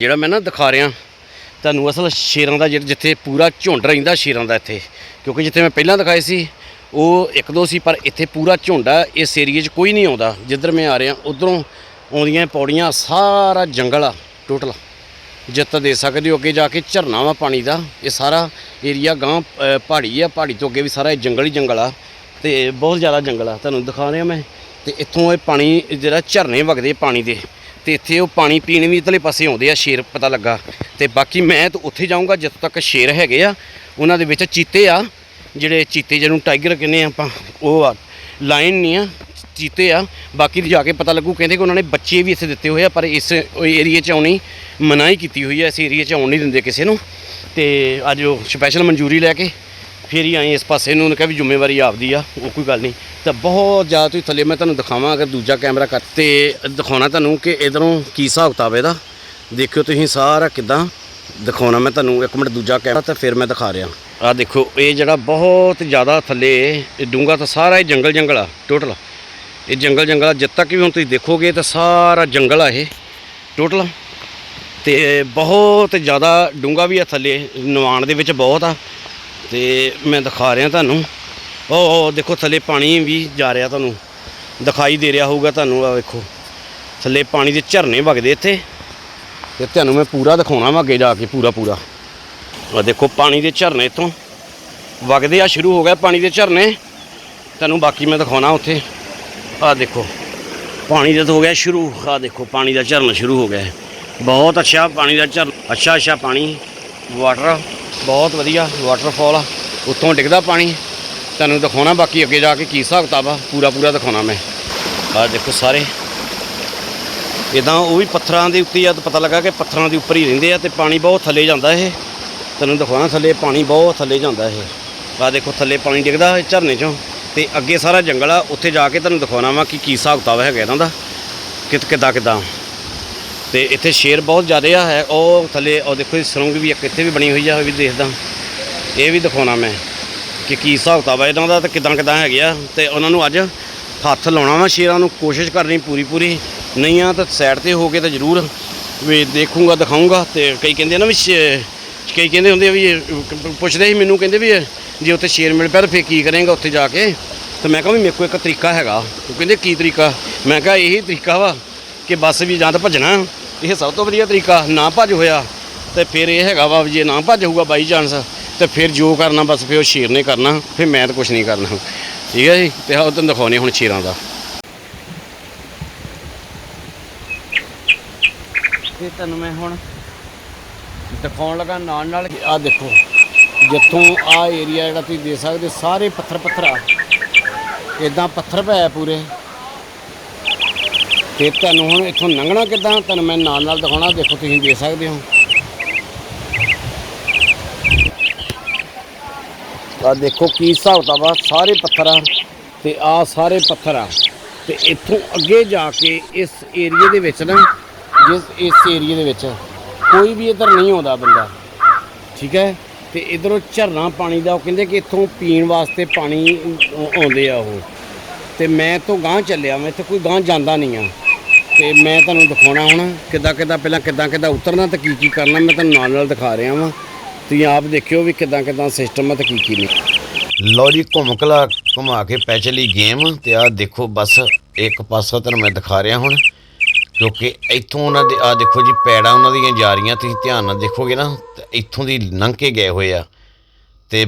ਜਿਹੜਾ ਮੈਂ ਨਾ ਦਿਖਾ ਰਿਹਾ ਤੁਹਾਨੂੰ ਅਸਲ ਸ਼ੇਰਾਂ ਦਾ ਜਿੱਥੇ ਪੂਰਾ ਝੁੰਡ ਰਹਿੰਦਾ ਸ਼ੇਰਾਂ ਦਾ ਇੱਥੇ, ਕਿਉਂਕਿ ਜਿੱਥੇ ਮੈਂ ਪਹਿਲਾਂ ਦਿਖਾਏ ਸੀ ਉਹ ਇੱਕ ਦੋ ਸੀ, ਪਰ ਇੱਥੇ ਪੂਰਾ ਝੁੰਡ ਆ। ਇਸ ਏਰੀਏ 'ਚ ਕੋਈ ਨਹੀਂ ਆਉਂਦਾ। ਜਿੱਧਰ ਮੈਂ ਆ ਰਿਹਾ ਉੱਧਰੋਂ ਆਉਂਦੀਆਂ ਪੌੜੀਆਂ, ਸਾਰਾ ਜੰਗਲ ਆ ਟੋਟਲ। ਜਿੱਤ ਦੇ ਸਕਦੇ ਹੋ ਅੱਗੇ ਜਾ ਕੇ ਝਰਨਾ ਵਾ ਪਾਣੀ ਦਾ। ਇਹ ਸਾਰਾ ਏਰੀਆ ਗਾਂ ਪਹਾੜੀ ਆ, ਪਹਾੜੀ ਤੋਂ ਅੱਗੇ ਵੀ ਸਾਰਾ ਇਹ ਜੰਗਲ ਹੀ ਜੰਗਲ ਆ, ਤੇ ਬਹੁਤ ਜ਼ਿਆਦਾ ਜੰਗਲ ਆ। ਤੁਹਾਨੂੰ ਦਿਖਾ ਰਿਹਾ ਮੈਂ। ਤੇ ਇੱਥੋਂ ਇਹ ਪਾਣੀ ਜਿਹੜਾ ਝਰਨੇ ਵਗਦੇ ਪਾਣੀ ਦੇ, ਤੇ ਇੱਥੇ ਉਹ ਪਾਣੀ ਪੀਣ ਵੀ ਇਧਰਲੇ ਪਾਸੇ ਆਉਂਦੇ ਆ ਸ਼ੇਰ, ਪਤਾ ਲੱਗਾ। ਤੇ ਬਾਕੀ ਮੈਂ ਤਾਂ ਉੱਥੇ ਜਾਊਂਗਾ ਜਿੱਥੇ ਤੱਕ ਸ਼ੇਰ ਹੈਗੇ ਆ। ਉਹਨਾਂ ਦੇ ਵਿੱਚ ਚੀਤੇ ਆ, ਜਿਹੜੇ ਚੀਤੇ ਜਿਹਨੂੰ ਟਾਈਗਰ ਕਹਿੰਦੇ ਆਪਾਂ, ਉਹ ਆ। ਲਾਇਨ ਨਹੀਂ ਆ, ਚੀਤੇ ਆ। ਬਾਕੀ ਜਾ ਕੇ ਪਤਾ ਲੱਗੂ। ਕਹਿੰਦੇ ਕਿ ਉਹਨਾਂ ਨੇ ਬੱਚੇ ਵੀ ਇੱਥੇ ਦਿੱਤੇ ਹੋਏ ਆ, ਪਰ ਇਸ ਏਰੀਏ 'ਚ ਆਉਣੀ ਮਨਾਹੀ ਕੀਤੀ ਹੋਈ ਹੈ। ਇਸ ਏਰੀਏ 'ਚ ਆਉਣ ਨਹੀਂ ਦਿੰਦੇ ਕਿਸੇ ਨੂੰ। ਤੇ ਅੱਜ ਉਹ ਸਪੈਸ਼ਲ ਮਨਜ਼ੂਰੀ ਲੈ ਕੇ ਫਿਰ ਹੀ ਆਏ ਇਸ ਪਾਸੇ ਨੂੰ। ਉਹਨੇ ਕਿਹਾ ਵੀ ਜ਼ਿੰਮੇਵਾਰੀ ਆਪਦੀ ਆ, ਉਹ ਕੋਈ ਗੱਲ ਨਹੀਂ। ਤਾਂ ਬਹੁਤ ਜ਼ਿਆਦਾ ਤੁਸੀਂ ਥੱਲੇ ਮੈਂ ਤੁਹਾਨੂੰ ਦਿਖਾਵਾਂ, ਅਗਰ ਦੂਜਾ ਕੈਮਰਾ ਕਰ ਤੇ ਦਿਖਾਉਣਾ ਤੁਹਾਨੂੰ ਕਿ ਇੱਧਰੋਂ ਕੀ ਹਿਸਾਬ ਕਿਤਾਬ ਇਹਦਾ। ਦੇਖਿਓ ਤੁਸੀਂ ਸਾਰਾ ਕਿੱਦਾਂ ਦਿਖਾਉਣਾ ਮੈਂ ਤੁਹਾਨੂੰ। ਇੱਕ ਮਿੰਟ ਦੂਜਾ ਕੈਮਰਾ ਤਾਂ ਫਿਰ ਮੈਂ ਦਿਖਾ ਰਿਹਾ। ਆਹ ਦੇਖੋ, ਇਹ ਜਿਹੜਾ ਬਹੁਤ ਜ਼ਿਆਦਾ ਥੱਲੇ ਡੂੰਘਾ, ਤਾਂ ਸਾਰਾ ਇਹ ਜੰਗਲ ਆ ਟੋਟਲ। ਇਹ ਜੰਗਲ ਆ। ਜਿੱਦ ਤੱਕ ਵੀ ਹੁਣ ਤੁਸੀਂ ਦੇਖੋਗੇ ਤਾਂ ਸਾਰਾ ਜੰਗਲ ਆ ਇਹ ਟੋਟਲ। ਤੇ ਬਹੁਤ ਜ਼ਿਆਦਾ ਡੂੰਘਾ ਵੀ ਆ ਥੱਲੇ, ਨਿਵਾਣ ਦੇ ਵਿੱਚ ਬਹੁਤ ਆ। ਤੇ ਮੈਂ ਦਿਖਾ ਰਿਹਾ ਤੁਹਾਨੂੰ। ਉਹ ਦੇਖੋ ਥੱਲੇ ਪਾਣੀ ਵੀ ਜਾ ਰਿਹਾ, ਤੁਹਾਨੂੰ ਦਿਖਾਈ ਦੇ ਰਿਹਾ ਹੋਊਗਾ ਤੁਹਾਨੂੰ। ਆ ਵੇਖੋ ਥੱਲੇ ਪਾਣੀ ਦੇ ਝਰਨੇ ਵਗਦੇ ਇੱਥੇ, ਤੇ ਤੁਹਾਨੂੰ ਮੈਂ ਪੂਰਾ ਦਿਖਾਉਣਾ ਵਾ ਅੱਗੇ ਜਾ ਕੇ ਪੂਰਾ। ਆ ਦੇਖੋ ਪਾਣੀ ਦੇ ਝਰਨੇ ਇੱਥੋਂ ਵਗਦੇ ਆ, ਸ਼ੁਰੂ ਹੋ ਗਿਆ ਪਾਣੀ ਦੇ ਝਰਨੇ। ਤੁਹਾਨੂੰ ਬਾਕੀ ਮੈਂ ਦਿਖਾਉਣਾ ਉੱਥੇ। ਆ ਦੇਖੋ ਪਾਣੀ ਦਾ ਹੋ ਗਿਆ ਸ਼ੁਰੂ। ਆ ਦੇਖੋ ਪਾਣੀ ਦਾ ਝਰਨਾ ਸ਼ੁਰੂ ਹੋ ਗਿਆ। ਬਹੁਤ ਅੱਛਾ ਪਾਣੀ ਦਾ ਝਰਨਾ, ਅੱਛਾ ਪਾਣੀ, ਵਾਟਰ ਬਹੁਤ ਵਧੀਆ ਵਾਟਰਫਾਲ ਆ। ਉੱਥੋਂ ਡਿੱਗਦਾ ਪਾਣੀ। ਤੁਹਾਨੂੰ ਦਿਖਾਉਣਾ ਬਾਕੀ ਅੱਗੇ ਜਾ ਕੇ ਕੀ ਹਿਸਾਬ ਕਿਤਾਬ ਆ, ਪੂਰਾ ਦਿਖਾਉਣਾ ਮੈਂ। ਆ ਦੇਖੋ ਸਾਰੇ ਇੱਦਾਂ, ਉਹ ਵੀ ਪੱਥਰਾਂ ਦੇ ਉੱਤੇ ਆ। ਤਾਂ ਪਤਾ ਲੱਗਾ ਕਿ ਪੱਥਰਾਂ ਦੇ ਉੱਪਰ ਹੀ ਰਹਿੰਦੇ ਆ, ਤੇ ਪਾਣੀ ਬਹੁਤ ਥੱਲੇ ਜਾਂਦਾ ਇਹ। ਤੁਹਾਨੂੰ ਦਿਖਾਉਣਾ ਥੱਲੇ ਪਾਣੀ ਬਹੁਤ ਥੱਲੇ ਜਾਂਦਾ ਇਹ। ਆ ਦੇਖੋ ਥੱਲੇ ਪਾਣੀ ਡਿੱਗਦਾ ਝਰਨੇ 'ਚੋਂ, ਤੇ ਅੱਗੇ ਸਾਰਾ ਜੰਗਲ ਆ। ਉੱਥੇ ਜਾ ਕੇ ਤੁਹਾਨੂੰ ਦਿਖਾਉਣਾ ਵਾ ਕਿ ਕੀ ਹਿਸਾਬ ਕਿਤਾਬ ਹੈਗਾ ਇਹਨਾਂ ਦਾ, ਕਿੱਦਾਂ। ਤੇ ਇੱਥੇ ਸ਼ੇਰ ਬਹੁਤ ਜ਼ਿਆਦਾ ਆ। ਹੈ ਉਹ ਥੱਲੇ, ਉਹ ਦੇਖੋ ਸੁਰੰਗ ਵੀ ਇੱਕ ਇੱਥੇ ਵੀ ਬਣੀ ਹੋਈ ਆ, ਉਹ ਵੀ ਦੇਖਦਾ। ਇਹ ਵੀ ਦਿਖਾਉਣਾ ਮੈਂ ਕਿ ਕੀ ਹਿਸਾਬ ਕਿਤਾਬ ਆ ਇਹਨਾਂ ਦਾ, ਤੇ ਕਿੱਦਾਂ ਹੈਗੇ ਆ। ਤੇ ਉਹਨਾਂ ਨੂੰ ਅੱਜ ਹੱਥ ਲਾਉਣਾ ਵਾ ਸ਼ੇਰਾਂ ਨੂੰ, ਕੋਸ਼ਿਸ਼ ਕਰਨੀ ਪੂਰੀ। ਨਹੀਂ ਆ ਤਾਂ ਸਾਈਡ 'ਤੇ ਹੋ ਕੇ ਤਾਂ ਜ਼ਰੂਰ ਵੀ ਦੇਖੂੰਗਾ, ਦਿਖਾਊਂਗਾ। ਤੇ ਕਈ ਕਹਿੰਦੇ ਨਾ ਵੀ ਕਈ ਕਹਿੰਦੇ ਹੁੰਦੇ ਆ ਵੀ, ਪੁੱਛਦੇ ਸੀ ਮੈਨੂੰ, ਕਹਿੰਦੇ ਵੀ ਜੇ ਉੱਥੇ ਸ਼ੇਰ ਮਿਲ ਪਿਆ ਤਾਂ ਫਿਰ ਕੀ ਕਰੇਂਗਾ ਉੱਥੇ ਜਾ ਕੇ। ਤਾਂ ਮੈਂ ਕਿਹਾ ਵੀ ਮੇਰੇ ਕੋਲ ਇੱਕ ਤਰੀਕਾ ਹੈਗਾ। ਉਹ ਕਹਿੰਦੇ ਕੀ ਤਰੀਕਾ? ਮੈਂ ਕਿਹਾ ਇਹੀ ਤਰੀਕਾ ਵਾ ਕਿ ਬਸ ਵੀ ਜਾਂ ਤਾਂ ਭੱਜਣਾ, ਇਹ ਸਭ ਤੋਂ ਵਧੀਆ ਤਰੀਕਾ। ਨਾ ਭੱਜ ਹੋਇਆ ਤੇ ਫਿਰ ਇਹ ਹੈਗਾ ਵਾ, ਜੇ ਨਾ ਭੱਜ ਹੋਊਗਾ ਬਾਈ ਚਾਂਸ, ਤੇ ਫਿਰ ਜੋ ਕਰਨਾ ਬਸ ਫਿਰ ਉਹ ਸ਼ੇਰ ਨੇ ਕਰਨਾ, ਫਿਰ ਮੈਂ ਤਾਂ ਕੁਛ ਨਹੀਂ ਕਰਨਾ। ਠੀਕ ਹੈ ਜੀ। ਤੇ ਉਹ ਤੁਹਾਨੂੰ ਦਿਖਾਉਂਦੇ ਹੁਣ ਸ਼ੇਰਾਂ ਦਾ। ਤੇ ਤੁਹਾਨੂੰ ਮੈਂ ਹੁਣ ਦਿਖਾਉਣ ਲੱਗਾ ਨਾਲ। ਆਹ ਦੇਖੋ ਜਿੱਥੋਂ ਆਹ ਏਰੀਆ ਜਿਹੜਾ ਤੁਸੀਂ ਦੇਖ ਸਕਦੇ, ਸਾਰੇ ਪੱਥਰ ਆ। ਇੱਦਾਂ ਪੱਥਰ ਪਏ ਪੂਰੇ। ਤੇ ਤੁਹਾਨੂੰ ਹੁਣ ਇੱਥੋਂ ਲੰਘਣਾ ਕਿੱਦਾਂ, ਤੁਹਾਨੂੰ ਮੈਂ ਨਾਲ ਦਿਖਾਉਣਾ। ਦੇਖੋ ਤੁਸੀਂ ਦੇਖ ਸਕਦੇ ਹੋ। ਆਹ ਦੇਖੋ ਕੀ ਹਿਸਾਬ ਕਿਤਾਬ ਆ, ਸਾਰੇ ਪੱਥਰ ਆ। ਤੇ ਆਹ ਸਾਰੇ ਪੱਥਰ ਆ। ਤੇ ਇੱਥੋਂ ਅੱਗੇ ਜਾ ਕੇ ਇਸ ਏਰੀਏ ਦੇ ਵਿੱਚ ਨਾ, ਇਸ ਏਰੀਏ ਦੇ ਵਿੱਚ ਕੋਈ ਵੀ ਇੱਧਰ ਨਹੀਂ ਆਉਂਦਾ ਬੰਦਾ। ਠੀਕ ਹੈ। ਤੇ ਇੱਧਰੋਂ ਝਰਨਾ ਪਾਣੀ ਦਾ, ਉਹ ਕਹਿੰਦੇ ਕਿ ਇੱਥੋਂ ਪੀਣ ਵਾਸਤੇ ਪਾਣੀ ਆਉਂਦੇ ਆ ਉਹ। ਤੇ ਮੈਂ ਇੱਥੋਂ ਗਾਂਹ ਚੱਲਿਆ, ਮੈਂ ਇੱਥੇ ਕੋਈ ਗਾਂਹ ਜਾਂਦਾ ਨਹੀਂ ਆ। ਤੇ ਮੈਂ ਤੁਹਾਨੂੰ ਦਿਖਾਉਣਾ ਹੁਣ ਕਿੱਦਾਂ ਪਹਿਲਾਂ ਕਿੱਦਾਂ ਉਤਰਨਾ ਤੇ ਕੀ ਕਰਨਾ। ਮੈਂ ਤੁਹਾਨੂੰ ਨਾਲ ਦਿਖਾ ਰਿਹਾ ਵਾਂ। ਤੁਸੀਂ ਆਪ ਦੇਖਿਓ ਵੀ ਕਿੱਦਾਂ ਸਿਸਟਮ ਆ ਤੇ ਕੀ ਨਹੀਂ। ਲਓ ਜੀ, ਘੁਮਾ ਕੇ ਪੈ ਚਲੀ ਗੇਮ। ਤੇ ਆਹ ਦੇਖੋ ਬਸ ਇੱਕ ਪਾਸਾ ਤੁਹਾਨੂੰ ਮੈਂ ਦਿਖਾ ਰਿਹਾ ਹੁਣ, ਕਿਉਂਕਿ ਇੱਥੋਂ ਉਹਨਾਂ ਦੇ ਆਹ ਦੇਖੋ ਜੀ ਪੈੜਾਂ ਉਹਨਾਂ ਦੀਆਂ ਜਾ ਰਹੀਆਂ। ਤੁਸੀਂ ਧਿਆਨ ਨਾਲ ਦੇਖੋਗੇ ਨਾ, ਤੇ ਇੱਥੋਂ ਦੀ ਲੰਘ ਕੇ ਗਏ ਹੋਏ ਆ। ਤੇ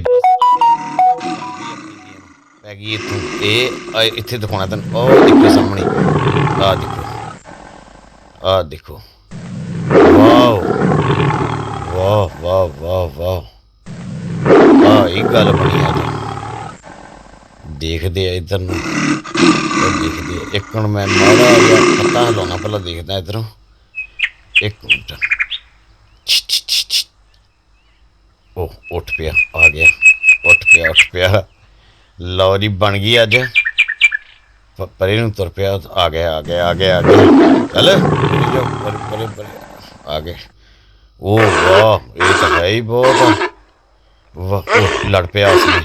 ਪੈ ਗਈ ਇੱਥੋਂ। ਇਹ ਇੱਥੇ ਦਿਖਾਉਣਾ ਤੁਹਾਨੂੰ। ਉਹ ਦੇਖੋ ਸਾਹਮਣੇ, ਆਹ ਦੇਖੋ। ਵਾਹ। ਆਹ ਇਹ ਗੱਲ ਬਣੀ ਅੱਜ। ਦੇਖਦੇ ਆ ਇੱਧਰ ਨੂੰ, ਦੇਖਦੇ ਆ। ਇੱਕ ਹੁਣ ਮੈਂ ਮਾੜਾ ਜਿਹਾ ਪੱਤਾ ਹਿਲਾਉਣਾ, ਪਹਿਲਾਂ ਦੇਖਦਾ ਇੱਧਰੋਂ। ਇੱਕ ਮਿੰਟ। ਉਹ ਉੱਠ ਪਿਆ, ਆ ਗਿਆ। ਉੱਠ ਪਿਆ। ਲਓ ਜੀ, ਬਣ ਗਈ ਅੱਜ। ਪਰੇ ਨੂੰ ਤੁਰ ਪਿਆ, ਆ ਗਿਆ। ਚੱਲ ਪਰੇ ਆ ਗਏ। ਉਹ ਵਾਹ, ਇਹ ਤਾਂ ਹੈ ਹੀ ਬਹੁਤ। ਵਾਹ, ਲੜ ਪਿਆ ਉਸਨੇ।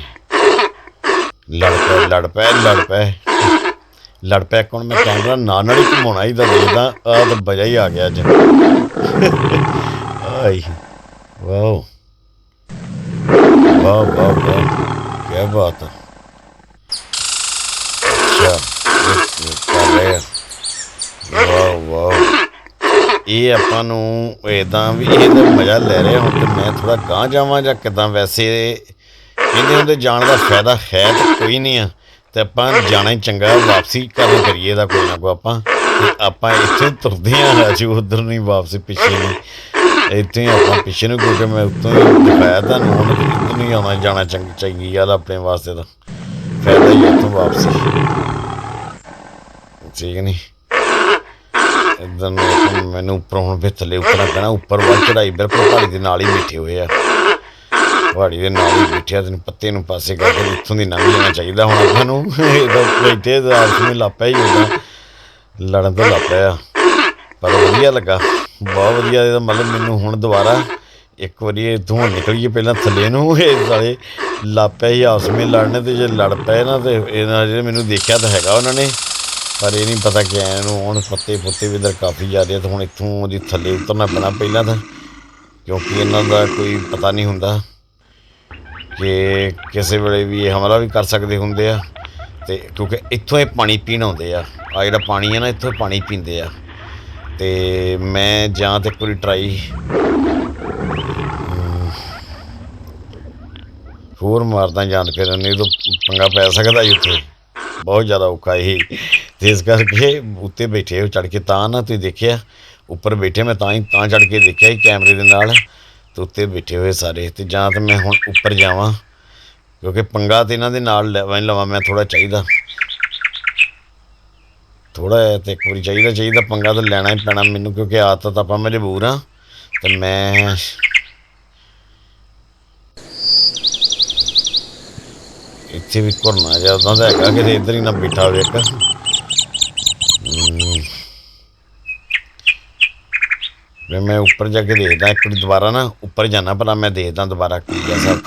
ਲੜ ਪਏ। ਲੜ ਪਿਆ। ਹੁਣ ਮੈਂ ਕੈਮਰਾ ਨਾਲ ਹੀ ਘੁਮਾਉਣਾ ਹੀ ਤਾਂ ਦੇਖਦਾ ਆਹ ਤਾਂ ਵਜ੍ਹਾ ਹੀ ਆ ਗਿਆ ਅੱਜ। ਆਈ ਵਾਓ ਵਾਹ ਵਾਹ ਵਾਹ ਕੀ ਬਾਤ ਹੈ। ਅੱਛਾ ਕਰ ਰਹੇ ਆ। ਵਾਹ ਵਾਹ ਇਹ ਆਪਾਂ ਨੂੰ ਇੱਦਾਂ ਵੀ ਇਹਦਾ ਮਜ਼ਾ ਲੈ ਰਿਹਾ। ਹੁਣ ਤੇ ਮੈਂ ਥੋੜ੍ਹਾ ਗਾਂਹ ਜਾਵਾਂ ਜਾਂ ਕਿੱਦਾਂ? ਵੈਸੇ ਕਹਿੰਦੇ ਹੁੰਦੇ ਜਾਣ ਦਾ ਫਾਇਦਾ ਹੈ ਤਾਂ ਕੋਈ ਨਹੀਂ ਆ, ਅਤੇ ਆਪਾਂ ਜਾਣਾ ਹੀ ਚੰਗਾ। ਵਾਪਸੀ ਘਰ ਕਰੀਏ ਇਹਦਾ ਕੋਈ ਨਾ ਕੋਈ ਆਪਾਂ, ਅਤੇ ਆਪਾਂ ਇੱਥੇ ਤੁਰਦੇ ਹਾਂ ਅੱਜ ਉੱਧਰ ਨਹੀਂ ਵਾਪਸ ਪਿੱਛੇ ਨਹੀਂ, ਇੱਥੇ ਹੀ ਆਪਾਂ ਪਿੱਛੇ ਨੂੰ, ਕਿਉਂਕਿ ਮੈਂ ਉੱਤੋਂ ਹੀ ਦਿਖਾਇਆ ਤੁਹਾਨੂੰ। ਹੁਣ ਇੱਧਰ ਨਹੀਂ ਆਉਣਾ ਜਾਣਾ ਚੰਗੀ ਗੱਲ ਆਪਣੇ ਵਾਸਤੇ, ਤਾਂ ਫਾਇਦਾ ਹੀ ਇੱਥੋਂ ਵਾਪਸੀ, ਠੀਕ ਨਹੀਂ? ਇੱਧਰ ਨੂੰ ਮੈਨੂੰ ਉੱਪਰੋਂ ਹੁਣ ਫਿਰ ਥੱਲੇ ਉੱਤਰਨਾ ਪੈਣਾ। ਉੱਪਰ ਵੱਲ ਚੜ੍ਹਾਈ ਬਿਲਕੁਲ ਪਹਾੜੀ ਦੇ ਨਾਲ ਹੀ ਬੈਠੇ ਹੋਏ ਆ, ਪਹਾੜੀ ਦੇ ਨਾਲ ਹੀ ਬੈਠਿਆ। ਤੈਨੂੰ ਪੱਤੇ ਨੂੰ ਪਾਸੇ ਕਰਕੇ ਇੱਥੋਂ ਦੀ ਲੰਘ ਜਾਣਾ ਚਾਹੀਦਾ ਹੁਣ ਆਪਾਂ ਨੂੰ। ਬੈਠੇ ਤਾਂ ਆਪਸ ਵਿੱਚ ਲਾਪਿਆ ਹੀ ਹੁੰਦਾ, ਲੜਨ ਤੋਂ ਲੱਗ ਪਿਆ। ਪਰ ਵਧੀਆ ਲੱਗਾ, ਬਹੁਤ ਵਧੀਆ। ਇਹਦਾ ਮਤਲਬ ਮੈਨੂੰ ਹੁਣ ਦੁਬਾਰਾ ਇੱਕ ਵਾਰੀ ਇੱਥੋਂ ਹੁਣ ਨਿਕਲੀਏ ਪਹਿਲਾਂ ਥੱਲੇ ਨੂੰ, ਇਹ ਸਾਰੇ ਲਾਪਿਆ ਹੀ ਆਪਸ ਵਿੱਚ ਲੜਨ, ਅਤੇ ਜੇ ਲੜ ਪਏ ਨਾ ਤਾਂ ਇਹਨਾਂ ਜਿਹੜੇ ਮੈਨੂੰ ਦੇਖਿਆ ਤਾਂ ਹੈਗਾ ਉਹਨਾਂ ਨੇ, ਪਰ ਇਹ ਨਹੀਂ ਪਤਾ ਕਿ ਇਹਨੂੰ ਹੁਣ ਪੱਤੇ ਪੁੱਤੇ ਵੀ ਇੱਧਰ ਕਾਫੀ ਜ਼ਿਆਦਾ। ਤਾਂ ਹੁਣ ਇੱਥੋਂ ਉਹਦੀ ਥੱਲੇ ਉਤਰਨਾ ਪੈਣਾ ਪਹਿਲਾਂ ਤਾਂ, ਕਿਉਂਕਿ ਇਹਨਾਂ ਦਾ ਕੋਈ ਪਤਾ ਨਹੀਂ ਹੁੰਦਾ ਕਿ ਕਿਸੇ ਵੇਲੇ ਵੀ ਇਹ ਹਮਲਾ ਵੀ ਕਰ ਸਕਦੇ ਹੁੰਦੇ ਆ। ਅਤੇ ਕਿਉਂਕਿ ਇੱਥੋਂ ਇਹ ਪਾਣੀ ਪੀਣ ਆਉਂਦੇ ਆ, ਆਹ ਜਿਹੜਾ ਪਾਣੀ ਹੈ ਨਾ ਇੱਥੋਂ ਪਾਣੀ ਪੀਂਦੇ ਆ। ਅਤੇ ਮੈਂ ਜਾਂ ਤਾਂ ਇੱਕ ਵਾਰੀ ਟਰਾਈ ਹੋਰ ਮਾਰਦਾ ਜਾਣ ਫਿਰ, ਨਹੀਂ ਤਾਂ ਪੰਗਾ ਪੈ ਸਕਦਾ ਜੀ ਉੱਥੇ, ਬਹੁਤ ਜ਼ਿਆਦਾ ਔਖਾ ਇਹ। ਅਤੇ ਇਸ ਕਰਕੇ ਉੱਤੇ ਬੈਠੇ ਹੋ ਚੜ੍ਹ ਕੇ, ਤਾਂ ਨਾ ਤੁਸੀਂ ਦੇਖਿਆ ਉੱਪਰ ਬੈਠੇ ਮੈਂ ਤਾਂ ਚੜ੍ਹ ਕੇ ਦੇਖਿਆ ਸੀ ਕੈਮਰੇ ਦੇ ਨਾਲ, ਅਤੇ ਉੱਤੇ ਬੈਠੇ ਹੋਏ ਸਾਰੇ। ਅਤੇ ਜਾਂ ਤਾਂ ਮੈਂ ਹੁਣ ਉੱਪਰ ਜਾਵਾਂ, ਕਿਉਂਕਿ ਪੰਗਾ ਤਾਂ ਇਹਨਾਂ ਦੇ ਨਾਲ ਲਵਾਂ ਮੈਂ ਥੋੜ੍ਹਾ ਚਾਹੀਦਾ, ਥੋੜ੍ਹਾ ਜਿਹਾ ਤਾਂ ਇੱਕ ਵਾਰੀ ਚਾਹੀਦਾ ਪੰਗਾ ਤਾਂ ਲੈਣਾ ਹੀ ਪੈਣਾ ਮੈਨੂੰ, ਕਿਉਂਕਿ ਆਦਤ ਤਾਂ ਆਪਾਂ ਮਜਬੂਰ ਹਾਂ। ਅਤੇ ਮੈਂ ਇੱਥੇ ਵੀ ਘੁਰਨਾ ਜਿਹਾ ਉੱਦਾਂ ਦਾ ਹੈਗਾ ਕਿ ਇੱਧਰ ਹੀ ਨਾ ਬੈਠਾ ਹੋਵੇ ਇੱਕ। ਫਿਰ ਮੈਂ ਉੱਪਰ ਜਾ ਕੇ ਦੇਖਦਾ ਇੱਕ ਵਾਰੀ ਦੁਬਾਰਾ ਨਾ, ਉੱਪਰ ਜਾਂਦਾ ਭਲਾ ਮੈਂ ਦੇਖਦਾ ਦੁਬਾਰਾ ਕੀ ਆ ਹਿਸਾਬ।